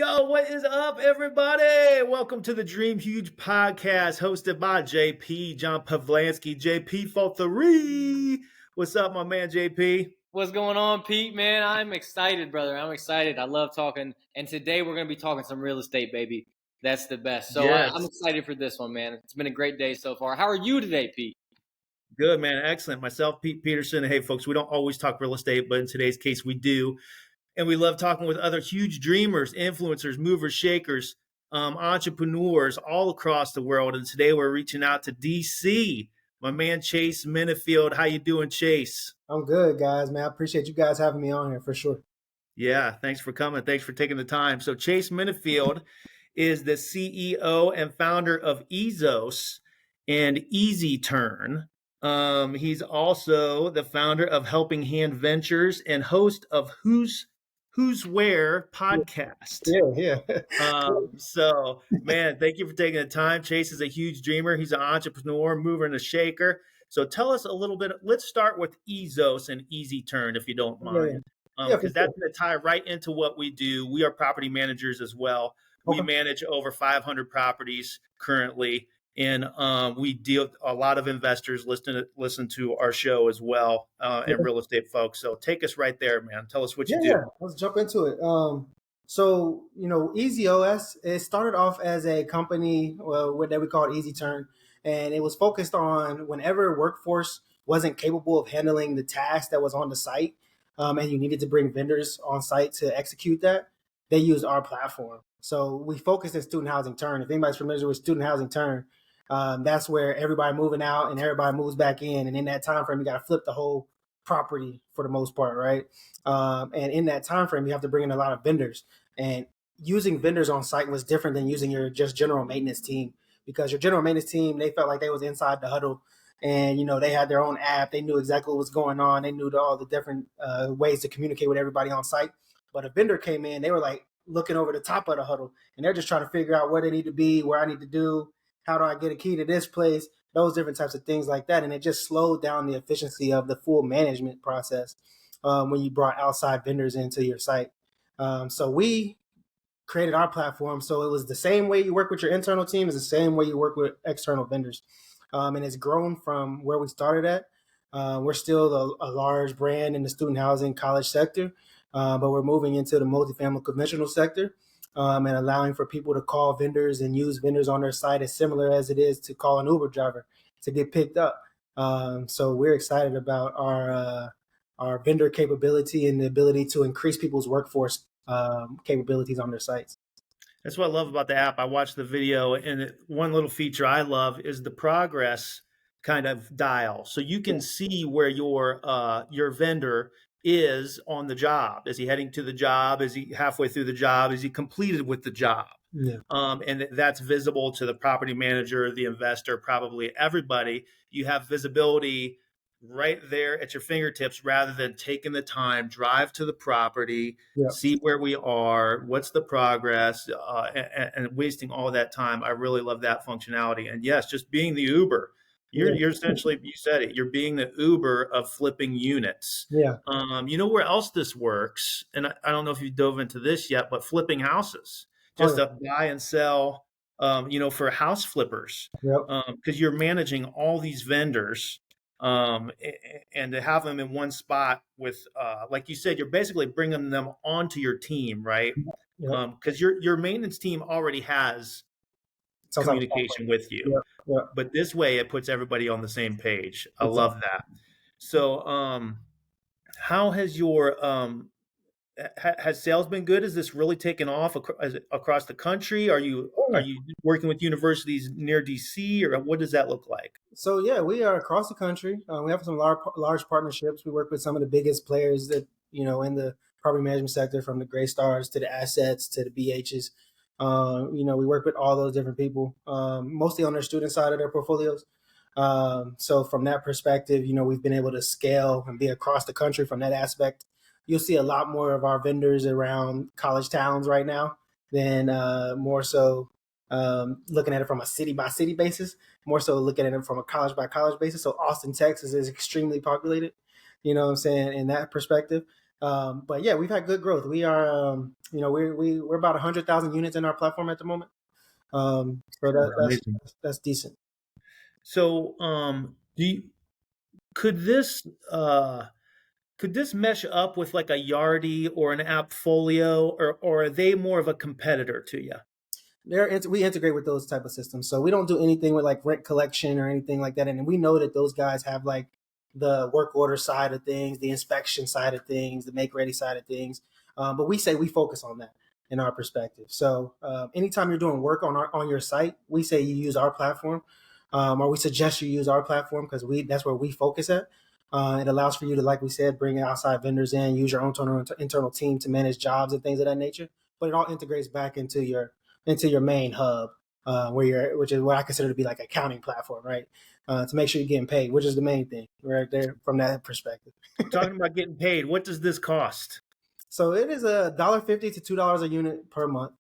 Yo, what is up, everybody? Welcome to the Dream Huge podcast hosted by JP, John Pavlansky, JP for three. What's up, my man, JP? What's going on, Pete, man? I'm excited, brother. I'm excited. I love talking. And today we're going to be talking some real estate, baby. That's the best. So I'm Yes. excited for this one, man. It's been a great day so far. How are you today, Pete? Good, man. Excellent. Myself, Pete Peterson. Hey, folks, we don't always talk real estate, but in today's case, we do. And we love talking with other huge dreamers, influencers, movers, shakers, entrepreneurs all across the world. And today we're reaching out to DC. My man, Chase Minnifield. How you doing, Chase? I'm good, guys, man. I appreciate you guys having me on here for sure. Yeah, thanks for coming. Thanks for taking the time. So Chase Minnifield is the CEO and founder of Ezos and Easy Turn. He's also the founder of Helping Hand Ventures and host of Who's Where podcast. Yeah. So, man, thank you for taking the time. Chase is a huge dreamer. He's an entrepreneur, mover, and a shaker. So tell us a little bit. Let's start with Ezos and Easy Turn, if you don't mind. Because that's going to tie right into what we do. We are property managers as well. We manage over 500 properties currently, and we deal with a lot of investors listen to our show as well, and real estate folks. So take us right there, man. Tell us what you do. Yeah, let's jump into it. So, EasyOS, it started off as a company that we called Easy Turn, and it was focused on whenever workforce wasn't capable of handling the task that was on the site, and you needed to bring vendors on site to execute that, they used our platform. So we focused at student housing turn. If anybody's familiar with student housing turn, that's where everybody moving out and everybody moves back in. And in that time frame, you got to flip the whole property for the most part, right? And in that time frame, you have to bring in a lot of vendors. And using vendors on site was different than using your just general maintenance team, because your general maintenance team, they felt like they was inside the huddle. And, they had their own app. They knew exactly what was going on. They knew all the different ways to communicate with everybody on site. But a vendor came in, they were like looking over the top of the huddle, and they're just trying to figure out where they need to be, where I need to do, how do I get a key to this place, those different types of things like that. And it just slowed down the efficiency of the full management process when you brought outside vendors into your site. So we created our platform. So it was the same way you work with your internal team is the same way you work with external vendors. And it's grown from where we started at. We're still a large brand in the student housing college sector, but we're moving into the multifamily conventional sector and allowing for people to call vendors and use vendors on their site as similar as it is to call an Uber driver to get picked up. So we're excited about our vendor capability and the ability to increase people's workforce capabilities on their sites. That's what I love about the app. I watched the video, and one little feature I love is the progress kind of dial. So you can see where your vendor is on the job. Is he heading to the job? Is he halfway through the job? Is he completed with the job? Yeah. And that's visible to the property manager, the investor, probably everybody. You have visibility right there at your fingertips rather than taking the time, drive to the property, see where we are, what's the progress, and wasting all that time. I really love that functionality. And yes, just being the Uber. You're essentially, you said it, you're being the Uber of flipping units. Yeah. You know where else this works? And I don't know if you dove into this yet, but flipping houses, just a buy and sell, for house flippers, because you're managing all these vendors. And to have them in one spot with, like you said, you're basically bringing them onto your team, right? Because your maintenance team already has communication with you, but this way it puts everybody on the same page. I love that. So, how has your has sales been good? Has this really taken off across the country? Are you working with universities near DC, or what does that look like? So yeah, we are across the country. We have some large partnerships. We work with some of the biggest players that in the property management sector, from the Gray Stars to the Assets to the BHs. We work with all those different people, mostly on their student side of their portfolios. So from that perspective, we've been able to scale and be across the country from that aspect. You'll see a lot more of our vendors around college towns right now than more so looking at it from a city by city basis, more so looking at it from a college by college basis. So Austin, Texas is extremely populated, you know what I'm saying, in that perspective. But yeah, we've had good growth. We are, we're about 100,000 units in our platform at the moment. So that's decent. So, do you, could this mesh up with like a Yardi or an Appfolio, or are they more of a competitor to you? We integrate with those type of systems, so we don't do anything with like rent collection or anything like that. And we know that those guys have like the work order side of things, the inspection side of things, the make ready side of things. But we say we focus on that in our perspective. So anytime you're doing work on your site, we say you use our platform, or we suggest you use our platform because that's where we focus at. It allows for you to, like we said, bring outside vendors in, use your own internal team to manage jobs and things of that nature. But it all integrates back into your main hub, which is what I consider to be like an accounting platform, right? To make sure you're getting paid, which is the main thing right there from that perspective. Talking about getting paid, what does this cost? So it is $1.50 to $2 a unit per month.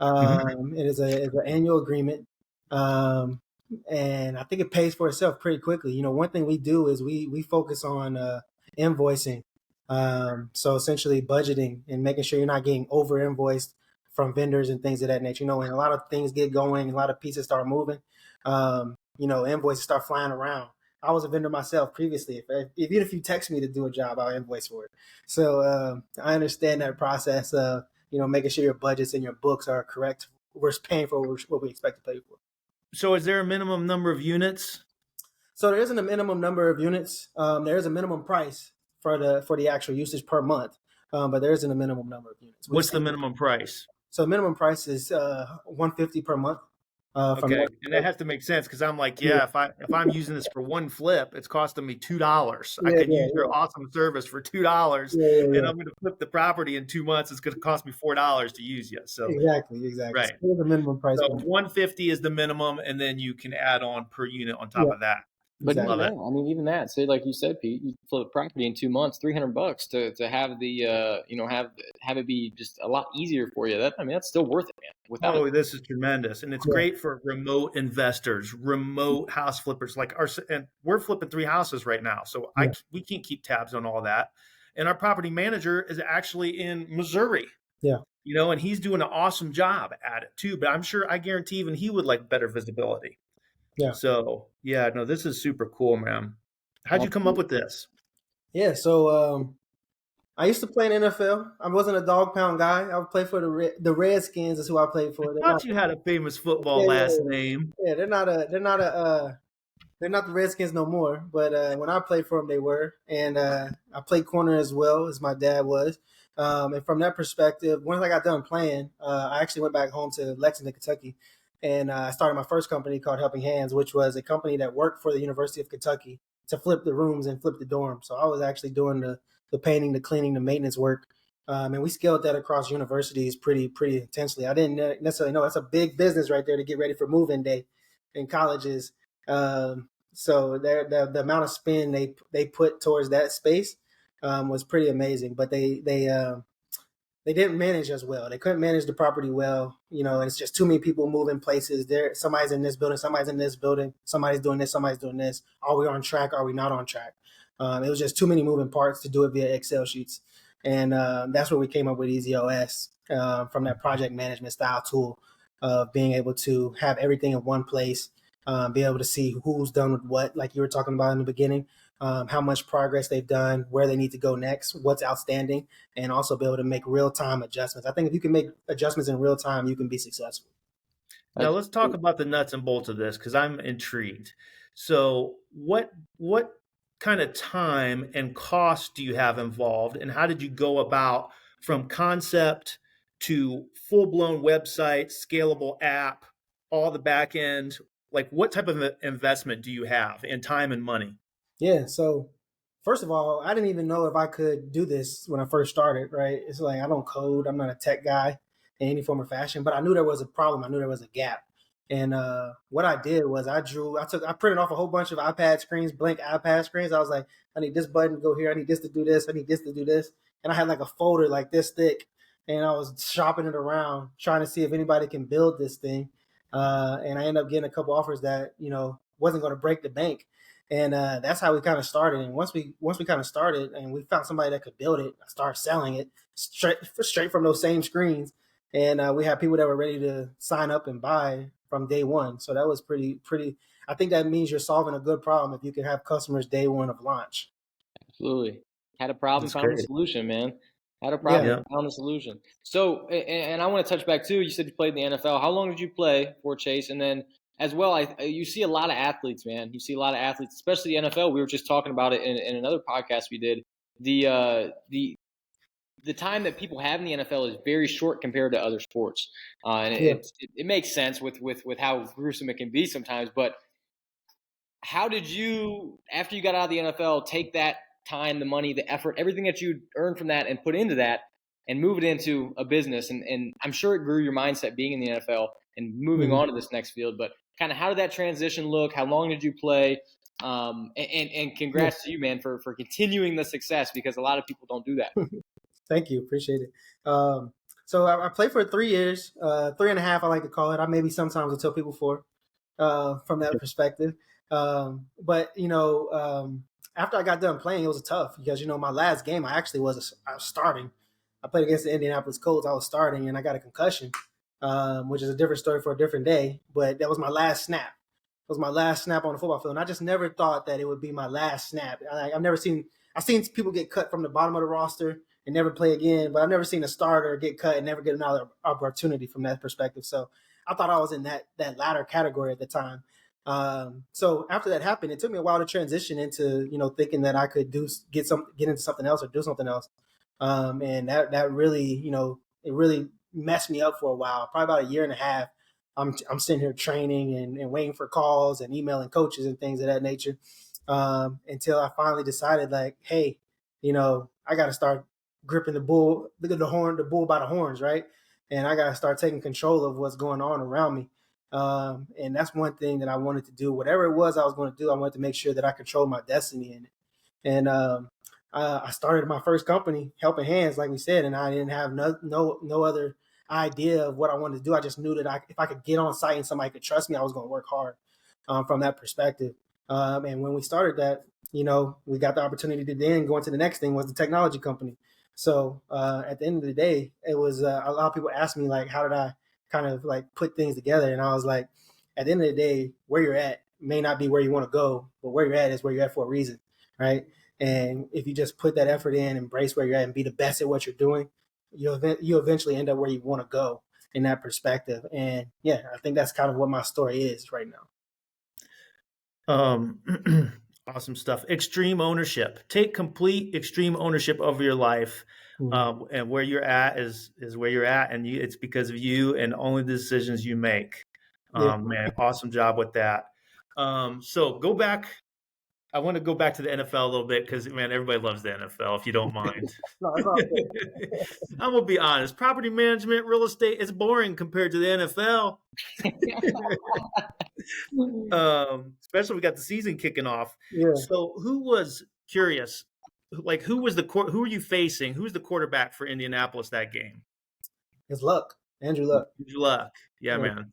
It is it's an annual agreement. And I think it pays for itself pretty quickly. One thing we do is we focus on invoicing. So essentially budgeting and making sure you're not getting over invoiced from vendors and things of that nature. When a lot of things get going, a lot of pieces start moving, invoices start flying around. I was a vendor myself previously. Even if you text me to do a job, I'll invoice for it. So I understand that process of, making sure your budgets and your books are correct. We're paying for what we expect to pay for. So is there a minimum number of units? So there isn't a minimum number of units. There is a minimum price for the actual usage per month, but there isn't a minimum number of units. What's the minimum price? So minimum price is $150 per month. Okay, and that has to make sense because I'm like, if I'm using this for one flip, it's costing me $2. I can use your awesome service for $2, and I'm going to flip the property in 2 months. It's going to cost me $4 to use you. So exactly, right. So the minimum price. So $150 is the minimum, and then you can add on per unit on top of that. But even that, say like you said, Pete, you flip the property in 2 months, $300 to have the have it be just a lot easier for you. That's still worth it, man. This is tremendous, and it's great for remote investors, remote house flippers like our. And we're flipping 3 houses right now, so we can't keep tabs on all that. And our property manager is actually in Missouri. Yeah. And he's doing an awesome job at it too. But I guarantee even he would like better visibility. Yeah. So this is super cool, man. How'd you come up with this? Yeah. So I used to play in NFL. I wasn't a dog pound guy. I would play for the Redskins. Is who I played for. I thought you had a famous football last name. Yeah, they're not the Redskins no more. But when I played for them, they were. And I played corner as well as my dad was. And from that perspective, once I got done playing, I actually went back home to Lexington, Kentucky. And I started my first company called Helping Hands, which was a company that worked for the University of Kentucky to flip the rooms and flip the dorms. So I was actually doing the painting, the cleaning, the maintenance work. And we scaled that across universities pretty intensely. I didn't necessarily know that's a big business right there to get ready for move-in day in colleges. So the amount of spend they put towards that space was pretty amazing. But they didn't manage as well. They couldn't manage the property well. And it's just too many people moving places. Somebody's in this building, somebody's in this building, somebody's doing this, somebody's doing this. Are we on track? Are we not on track? It was just too many moving parts to do it via Excel sheets. And that's where we came up with EasyOS from that project management style tool of being able to have everything in one place, be able to see who's done with what, like you were talking about in the beginning, how much progress they've done, where they need to go next, what's outstanding, and also be able to make real-time adjustments. I think if you can make adjustments in real time, you can be successful. Now let's talk about the nuts and bolts of this because I'm intrigued. So what kind of time and cost do you have involved, and how did you go about from concept to full-blown website, scalable app, all the back end? Like what type of investment do you have in time and money? Yeah. So first of all, I didn't even know if I could do this when I first started, right? It's like, I don't code. I'm not a tech guy in any form or fashion, but I knew there was a problem. I knew there was a gap. And what I did was I printed off a whole bunch of iPad screens, blank iPad screens. I was like, I need this button to go here. I need this to do this. I need this to do this. And I had like a folder like this thick, and I was shopping it around, trying to see if anybody can build this thing. And I ended up getting a couple offers that, wasn't going to break the bank. And that's how we kind of started. And once we kind of started, and we found somebody that could build it, I started selling it straight from those same screens. And we had people that were ready to sign up and buy from day one. So that was pretty. I think that means you're solving a good problem if you can have customers day one of launch. Absolutely. Had a problem, That's found a great. solution, man. Had a Yeah. problem, found a solution. So, and I want to touch back too. You said you played in the NFL. How long did you play for, Chase? And then as well, you see a lot of athletes, man. You see a lot of athletes, especially the NFL. We were just talking about it in another podcast we did. The time that people have in the NFL is very short compared to other sports, and it makes sense with how gruesome it can be sometimes. But how did you, after you got out of the NFL, take that time, the money, the effort, everything that you earned from that and put into that and move it into a business? And I'm sure it grew your mindset being in the NFL and moving on to this next field. But kind of how did that transition look? How long did you play? And congrats to you, man, for continuing the success, because a lot of people don't do that. Thank you. Appreciate it. So I played for 3 years, 3.5, I like to call it. I maybe sometimes I tell people 4 from that perspective. But, after I got done playing, it was tough because, my last game, I was starting. I played against the Indianapolis Colts. I was starting and I got a concussion, which is a different story for a different day. But that was my last snap. It was my last snap on the football field. And I just never thought that it would be my last snap. I've seen people get cut from the bottom of the roster and never play again, but I've never seen a starter get cut and never get another opportunity from that perspective. So I thought I was in that latter category at the time. So after that happened, it took me a while to transition into, thinking that I could get into something else or do something else. And that really, it really messed me up for a while, probably about 1.5 years. I'm sitting here training and waiting for calls and emailing coaches and things of that nature. Until I finally decided, like, hey, I got to start gripping the bull by the horns, right? And I got to start taking control of what's going on around me. And that's one thing that I wanted to do. Whatever it was I was going to do, I wanted to make sure that I controlled my destiny in it. And I started my first company, Helping Hands, like we said, and I didn't have no other idea of what I wanted to do. I just knew that if I could get on site and somebody could trust me, I was going to work hard from that perspective. And when we started that, we got the opportunity to then go into the next thing, was the technology company. So at the end of the day, it was a lot of people ask me, like, how did I kind of like put things together? And I was like, at the end of the day, where you're at may not be where you want to go, but where you're at is where you're at for a reason, right? And if you just put that effort in, embrace where you're at, and be the best at what you're doing, you eventually end up where you want to go in that perspective. And yeah, I think that's kind of what my story is right now. Awesome stuff. Extreme ownership. Take complete extreme ownership over your life. And where you're at is where you're at, and it's because of you and only the decisions you make. Man, awesome job with that. So go back. I want to go back to the NFL a little bit because, man, everybody loves the NFL, if you don't mind. I'm going to be honest. Property management, real estate, it's boring compared to the NFL. Especially we got the season kicking off. Yeah. So who was curious? Like, who were you facing? Who's the quarterback for Indianapolis that game? It's Andrew Luck. Andrew Luck. Yeah, man.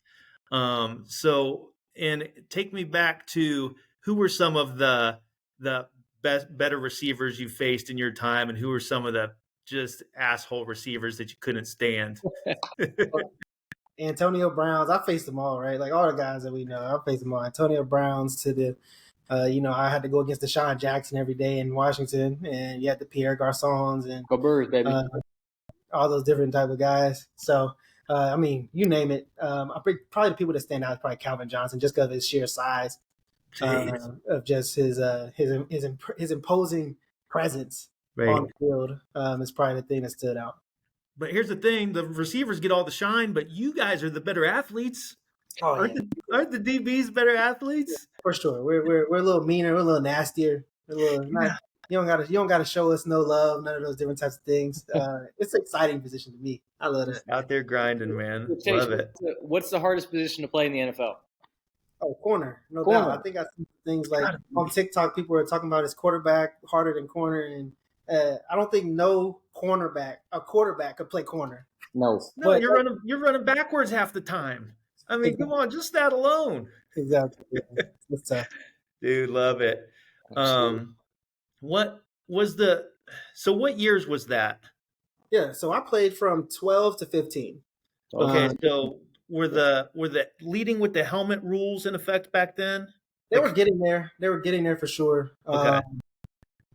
So, and take me back to who were some of the better receivers you faced in your time, and who were some of the just asshole receivers that you couldn't stand? Antonio Browns. I faced them all, right? Like all the guys that we know, I faced them all. Antonio Browns to the, I had to go against Deshaun Jackson every day in Washington, and you had the Pierre Garçons and Go Birds, baby. All those different type of guys. So, I mean, you name it. Probably the people that stand out is probably Calvin Johnson, just because of his sheer size, of just his imposing presence on the field. Is probably the thing that stood out. But here's the thing: the receivers get all the shine, but you guys are the better athletes. Oh, aren't the DBs better athletes? Yeah, for sure. We're a little meaner, we're a little nastier. You don't gotta show us no love, none of those different types of things. It's an exciting position to me. I love it. Out there grinding, man. Chase, love it. What's the hardest position to play in the NFL? Oh, corner, no doubt. I think I see things like on TikTok, people are talking about his quarterback harder than corner, and I don't think a quarterback could play corner. No, but you're running backwards half the time. I mean, come on, just that alone. Exactly. It's tough. Dude, love it. What was what years was that? Yeah, so I played from 12 to 15. Okay, Um, so were the leading with the helmet rules in effect back then? they were getting there. They were getting there for sure. Okay.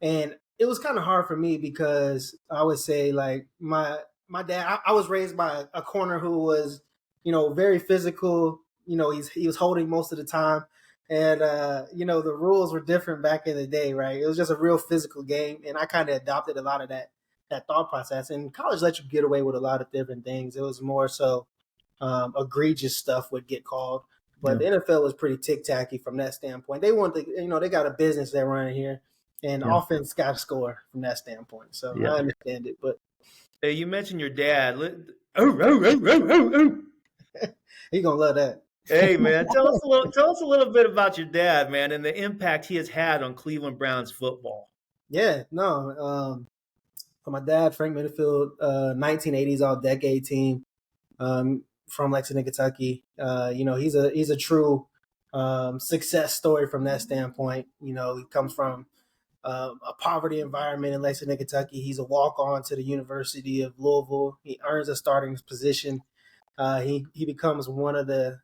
And it was kind of hard for me because I would say like my dad. I was raised by a corner who was, very physical. He was holding most of the time, and the rules were different back in the day, right? It was just a real physical game, and I kind of adopted a lot of that thought process. And college let you get away with a lot of different things. It was more so egregious stuff would get called. But the NFL was pretty tic tacky from that standpoint. They want to, they got a business they're running here, and offense got to score from that standpoint. So I understand it. But hey, you mentioned your dad. Oh. He's gonna love that. Hey man, tell us a little bit about your dad, man, and the impact he has had on Cleveland Browns football. Yeah, no. For my dad, Frank Minnifield, 1980s All Decade team. From Lexington, Kentucky. He's a true success story from that standpoint. He comes from a poverty environment in Lexington, Kentucky. He's a walk-on to the University of Louisville. He earns a starting position. He becomes one of the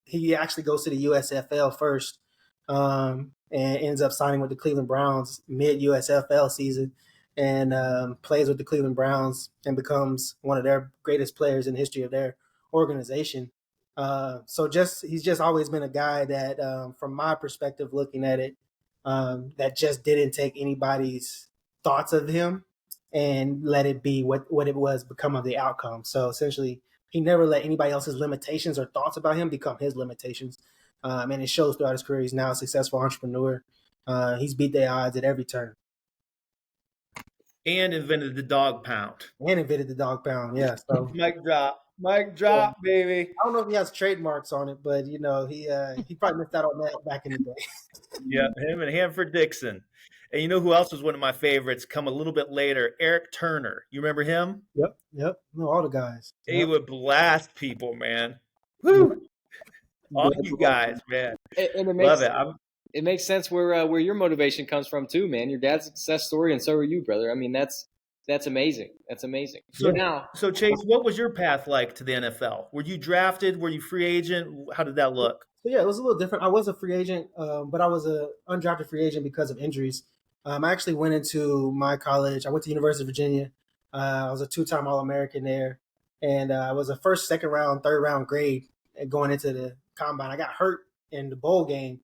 he actually goes to the USFL first, and ends up signing with the Cleveland Browns mid USFL season, and plays with the Cleveland Browns and becomes one of their greatest players in the history of their organization. He's just always been a guy that, from my perspective, looking at it, that just didn't take anybody's thoughts of him and let it be what it was become of the outcome. So essentially, he never let anybody else's limitations or thoughts about him become his limitations. And it shows throughout his career. He's now a successful entrepreneur. He's beat the odds at every turn. And invented the dog pound. Yeah. So Mic drop, baby. I don't know if he has trademarks on it, but he probably missed out on that back in the day. Yeah, him and Hanford Dixon. And you know who else was one of my favorites? Come a little bit later, Eric Turner. You remember him? Yep. No, all the guys. He would blast people, man. Woo! All you guys, man. And love it. It makes sense where your motivation comes from too, man. Your dad's success story, and so are you, brother. I mean, that's amazing. That's amazing. So Chase, what was your path like to the NFL? Were you drafted? Were you free agent? How did that look? So yeah, it was a little different. I was a free agent, but I was an undrafted free agent because of injuries. I actually went into my college. I went to University of Virginia. I was a 2-time All-American there, and I was a first, second round, third round grade going into the combine. I got hurt in the bowl game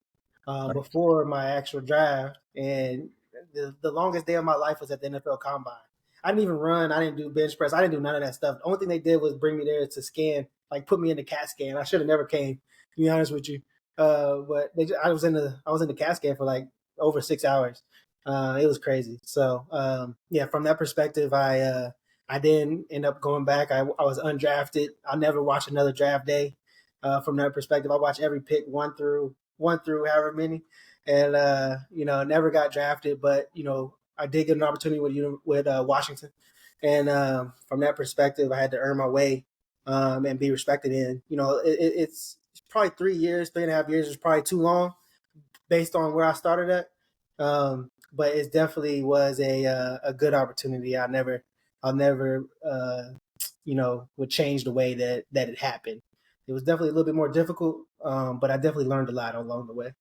before my actual draft, and the longest day of my life was at the NFL Combine. I didn't even run. I didn't do bench press. I didn't do none of that stuff. The only thing they did was bring me there to scan, like put me in the CAT scan. I should have never came, to be honest with you. But I was in the CAT scan for like over 6 hours. It was crazy. So from that perspective, I didn't end up going back. I was undrafted. I'll never watch another draft day. From that perspective, I watch every pick one through however many, and never got drafted. But I did get an opportunity with Washington, and from that perspective, I had to earn my way and be respected. In it's probably 3.5 years is probably too long based on where I started at. But it definitely was a good opportunity. I'll never would change the way that it happened. It was definitely a little bit more difficult, but I definitely learned a lot along the way.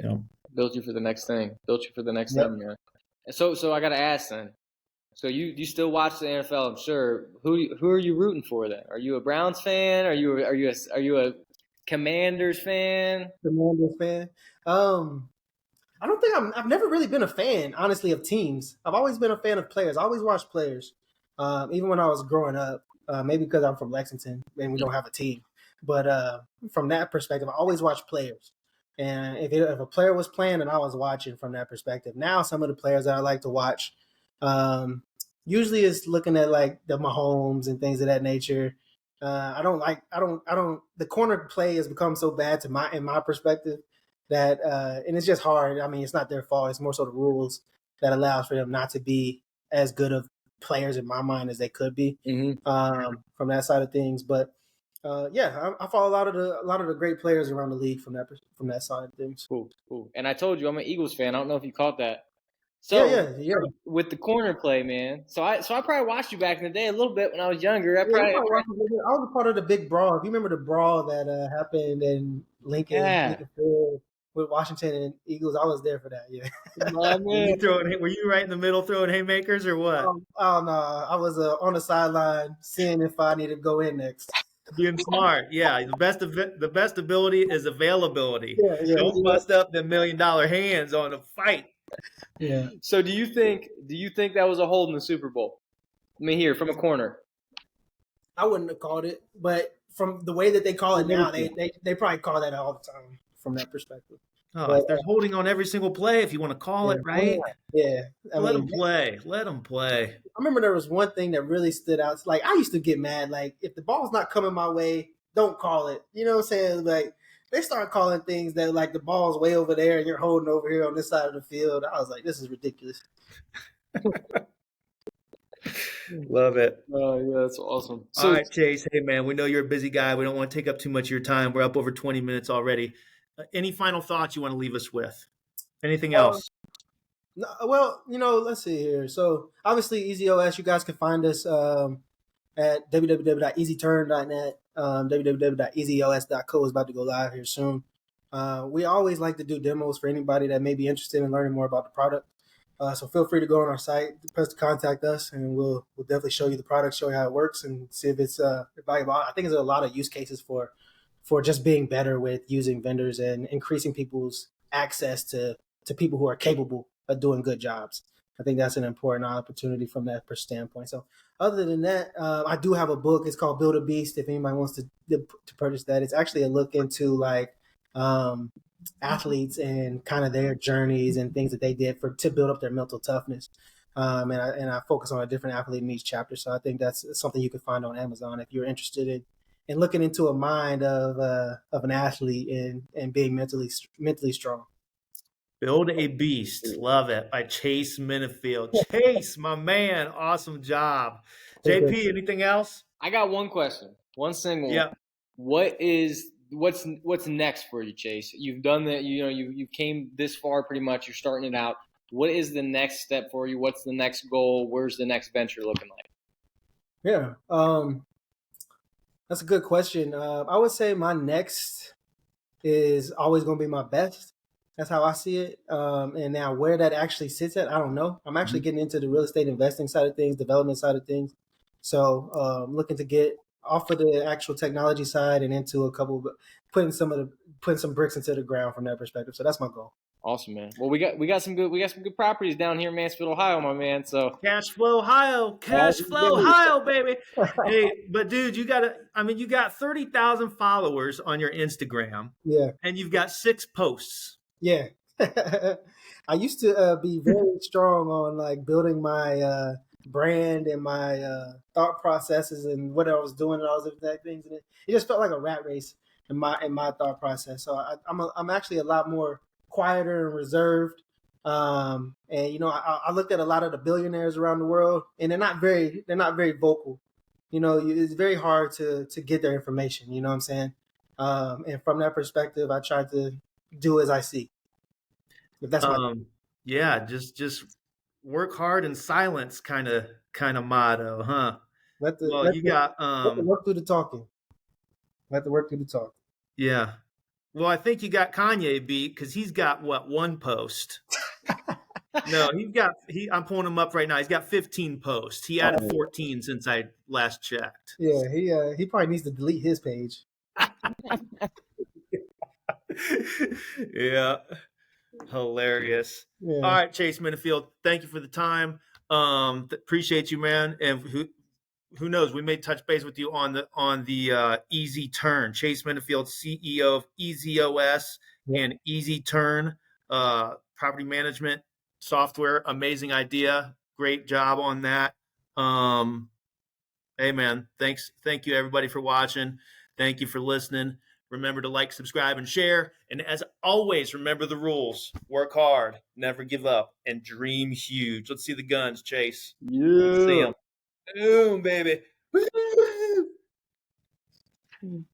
Yeah, built you for the next thing. Man. So I got to ask then. So you still watch the NFL? I'm sure. Who are you rooting for then? Are you a Browns fan? Are you a Commanders fan? Commanders fan. I don't think I've never really been a fan, honestly, of teams. I've always been a fan of players. I always watched players, even when I was growing up. Maybe because I'm from Lexington and we don't have a team. But from that perspective, I always watched players. And if a player was playing, then I was watching from that perspective. Now, some of the players that I like to watch, usually is looking at like the Mahomes and things of that nature. The corner play has become so bad in my perspective that, and it's just hard. I mean, it's not their fault. It's more so the rules that allows for them not to be as good of players in my mind as they could be, from that side of things. But I follow a lot of the great players around the league from that side of things. Cool. And I told you I'm an Eagles fan. I don't know if you caught that. So yeah. With the corner play, man. So I probably watched you back in the day a little bit when I was younger. I was a part of the big brawl. If you remember the brawl that happened in Lincoln Field with Washington and Eagles, I was there for that. Yeah. Were you right in the middle throwing haymakers or what? Oh no, I was on the sideline seeing if I needed to go in next. Being smart, yeah. The best ability is availability. Yeah. Don't bust up the $1 million hands on a fight. Yeah. So do you think that was a hold in the Super Bowl? I mean, here from a corner. I wouldn't have called it, but from the way that they call it now, they probably call that all the time from that perspective. Oh, but, they're holding on every single play, if you want to call it, right? Yeah. Let them play. Let them play. I remember there was one thing that really stood out. Like, I used to get mad. Like, if the ball's not coming my way, don't call it. You know what I'm saying? Like, they start calling things that, like, the ball's way over there and you're holding over here on this side of the field. I was like, this is ridiculous. Love it. Oh, yeah, that's awesome. All right, Chase. Hey, man, we know you're a busy guy. We don't want to take up too much of your time. We're up over 20 minutes already. Any final thoughts you want to leave us with? Anything else? No, well, let's see here. So, obviously, EasyOS, you guys can find us at www.easyturn.net. www.easyos.co is about to go live here soon. We always like to do demos for anybody that may be interested in learning more about the product. So feel free to go on our site, press to contact us, and we'll definitely show you the product, show you how it works, and see if it's valuable. I think there's a lot of use cases for just being better with using vendors and increasing people's access to people who are capable of doing good jobs. I think that's an important opportunity from that standpoint. So other than that, I do have a book. It's called Build a Beast. If anybody wants to purchase that, it's actually a look into like athletes and kind of their journeys and things that they did to build up their mental toughness. And I focus on a different athlete in each chapter. So I think that's something you can find on Amazon if you're interested in looking into a mind of an athlete and being mentally strong. Build a Beast. Love it. By Chase Minnifield. Chase, my man. Awesome job. JP, anything else? I got one question. One single. Yeah. What's next for you, Chase? You've done that. You came this far pretty much. You're starting it out. What is the next step for you? What's the next goal? Where's the next venture looking like? Yeah. That's a good question. I would say my next is always going to be my best. That's how I see it. And now where that actually sits at, I don't know. I'm actually getting into the real estate investing side of things, development side of things. So I'm looking to get off of the actual technology side and into putting some bricks into the ground from that perspective. So that's my goal. Awesome, man. Well, we got some good properties down here in Mansfield, Ohio, my man. So Cash flow, Ohio, baby. Hey, but dude, you got 30,000 followers on your Instagram. Yeah. And you've got 6 posts. Yeah. I used to be very strong on like building my brand and my thought processes and what I was doing and all those different things. And it just felt like a rat race in my thought process. So I'm actually a lot more quieter and reserved. And I looked at a lot of the billionaires around the world, and they're not very vocal. It's very hard to get their information. You know what I'm saying? And from that perspective, I try to do as I see. If that's yeah, just work hard in silence, kind of motto, huh? Let the work do the talking. Let the work do the talking. Yeah. Well, I think you got Kanye beat because he's got one post. No, I'm pulling him up right now. He's got 15 posts. He added 14 since I last checked. Yeah, he probably needs to delete his page. Yeah. Hilarious. Yeah. All right, Chase Minnifield, thank you for the time. Appreciate you, man. And who knows, we may touch base with you on the Easy Turn. Chase Minnifield, CEO of EasyOS and Easy Turn property management software. Amazing idea. Great job on that. Hey, man, thank you everybody for watching. Thank you for listening. Remember to like, subscribe, and share. And as always, remember the rules. Work hard, never give up, and dream huge. Let's see the guns, Chase. Yeah. Let's see them. Boom, baby. Mm.